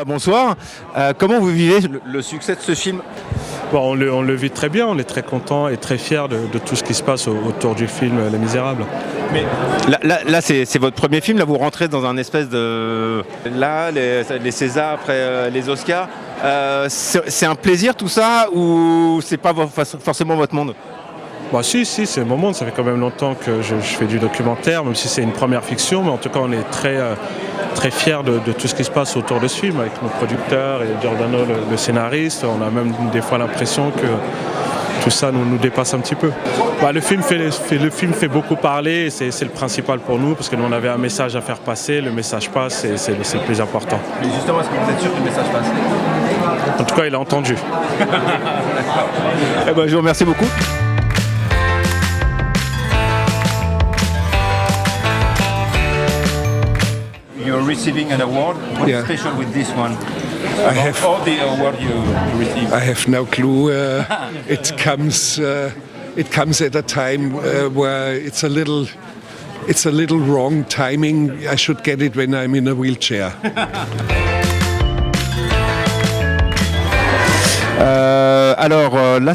Bonsoir. Comment vous vivez le succès de ce film? Bon, on le vit très bien, on est très content et très fiers de tout ce qui se passe autour du film Les Misérables. Mais là, c'est votre premier film. Là, vous rentrez dans un espèce de... Là, les Césars après les Oscars. C'est un plaisir tout ça ou c'est pas forcément votre monde? Bah si, c'est mon monde. Ça fait quand même longtemps que je fais du documentaire, même si c'est une première fiction. Mais en tout cas, on est très fiers de tout ce qui se passe autour de ce film, avec nos producteurs et Giordano, le scénariste. On a même des fois l'impression que tout ça nous dépasse un petit peu. Le film fait beaucoup parler, et c'est le principal pour nous, parce que nous on avait un message à faire passer, le message passe et c'est le plus important. Mais justement, est-ce que vous êtes sûr que le message passe? En tout cas, il a entendu. Je vous remercie beaucoup. You're receiving an award. What is special with this one? All the award you received. I have no clue. It comes at a time where it's a little wrong timing. I should get it when I'm in a wheelchair. Là,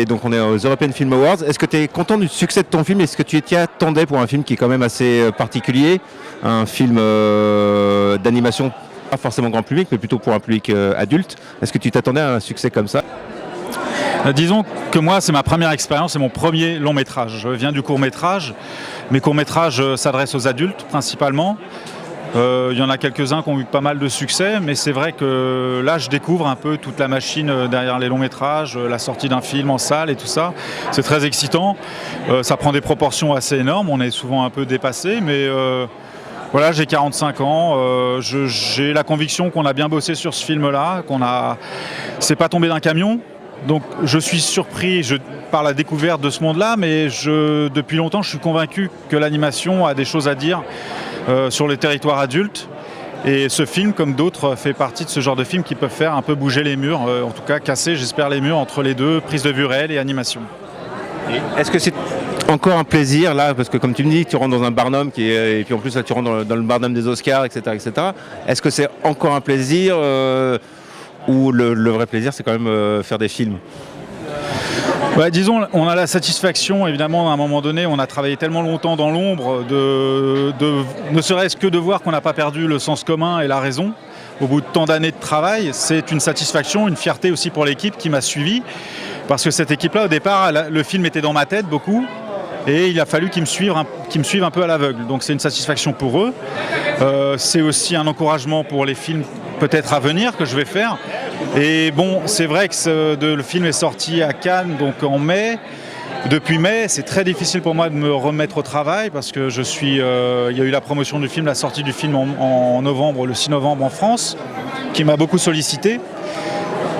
donc on est aux European Film Awards. Est-ce que tu es content du succès de ton film? Est-ce que tu t'y attendais pour un film qui est quand même assez particulier, un film d'animation, pas forcément grand public, mais plutôt pour un public adulte? Est-ce que tu t'attendais à un succès comme ça? Disons que moi, c'est ma première expérience, c'est mon premier long métrage. Je viens du court métrage. Mes courts métrages s'adressent aux adultes principalement. Il y en a quelques-uns qui ont eu pas mal de succès, mais c'est vrai que là je découvre un peu toute la machine derrière les longs métrages, la sortie d'un film en salle et tout ça. C'est très excitant, ça prend des proportions assez énormes, on est souvent un peu dépassé, mais voilà, j'ai 45 ans, j'ai la conviction qu'on a bien bossé sur ce film-là, c'est pas tombé d'un camion. Donc je suis surpris par la découverte de ce monde-là, mais depuis longtemps je suis convaincu que l'animation a des choses à dire sur les territoires adultes. Et ce film, comme d'autres, fait partie de ce genre de films qui peuvent faire un peu bouger les murs, en tout cas casser, j'espère, les murs entre les deux, prise de vue réelle et animation. Est-ce que c'est encore un plaisir là, parce que comme tu me dis, tu rentres dans un Barnum et puis en plus là, tu rentres dans le Barnum des Oscars, etc. Est-ce que c'est encore un plaisir ou le vrai plaisir, c'est quand même faire des films? Disons, on a la satisfaction, évidemment, à un moment donné, on a travaillé tellement longtemps dans l'ombre, ne serait-ce que de voir qu'on n'a pas perdu le sens commun et la raison. Au bout de tant d'années de travail, c'est une satisfaction, une fierté aussi pour l'équipe qui m'a suivi. Parce que cette équipe-là, au départ, le film était dans ma tête beaucoup. Et il a fallu qu'ils me suivent un peu à l'aveugle. Donc c'est une satisfaction pour eux. C'est aussi un encouragement pour les films peut-être à venir que je vais faire. Et bon, c'est vrai que le film est sorti à Cannes, donc en mai. Depuis mai, c'est très difficile pour moi de me remettre au travail parce que il y a eu la promotion du film, la sortie du film en novembre, le 6 novembre en France, qui m'a beaucoup sollicité.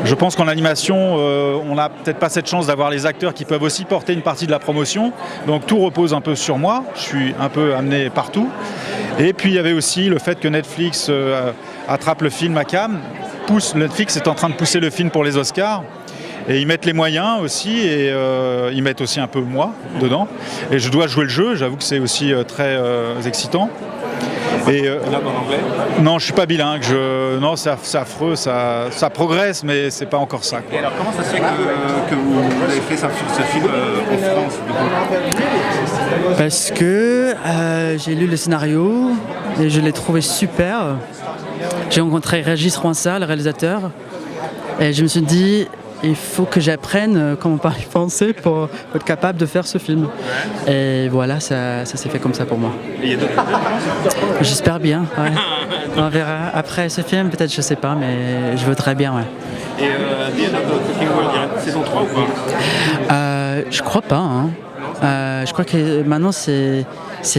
Je pense qu'en animation, on n'a peut-être pas cette chance d'avoir les acteurs qui peuvent aussi porter une partie de la promotion. Donc tout repose un peu sur moi. Je suis un peu amené partout. Et puis il y avait aussi le fait que Netflix attrape le film à Cannes. Netflix est en train de pousser le film pour les Oscars. Et ils mettent les moyens aussi, et ils mettent aussi un peu moi dedans. Et je dois jouer le jeu, j'avoue que c'est aussi très excitant. Et bilingue en anglais? Non, je suis pas bilingue. Non, c'est affreux, ça progresse, mais c'est pas encore ça, quoi. Et alors, comment ça se fait que vous avez fait ce film en France du coup? Parce que j'ai lu le scénario et je l'ai trouvé super. J'ai rencontré Régis Roinsard, le réalisateur, et je me suis dit il faut que j'apprenne comment parler français pour être capable de faire ce film. Et voilà, ça s'est fait comme ça pour moi. Et il y a d'autres films? J'espère bien, ouais. On verra. Après ce film, peut-être, je sais pas, mais je veux très bien, ouais. Et il y a une saison 3 ou pas? Je crois pas, hein. Je crois que maintenant c'est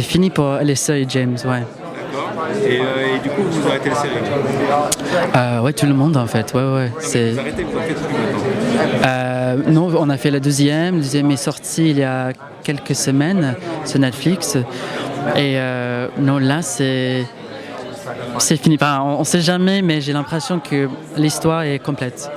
fini pour Alyssa et James, ouais. Et du coup, vous arrêtez la série? Ouais, tout le monde en fait, ouais. Vous arrêtez, vous en faites plus maintenant? Non, on a fait le deuxième est sorti il y a quelques semaines sur Netflix. Et non, là c'est fini. Enfin, on sait jamais, mais j'ai l'impression que l'histoire est complète.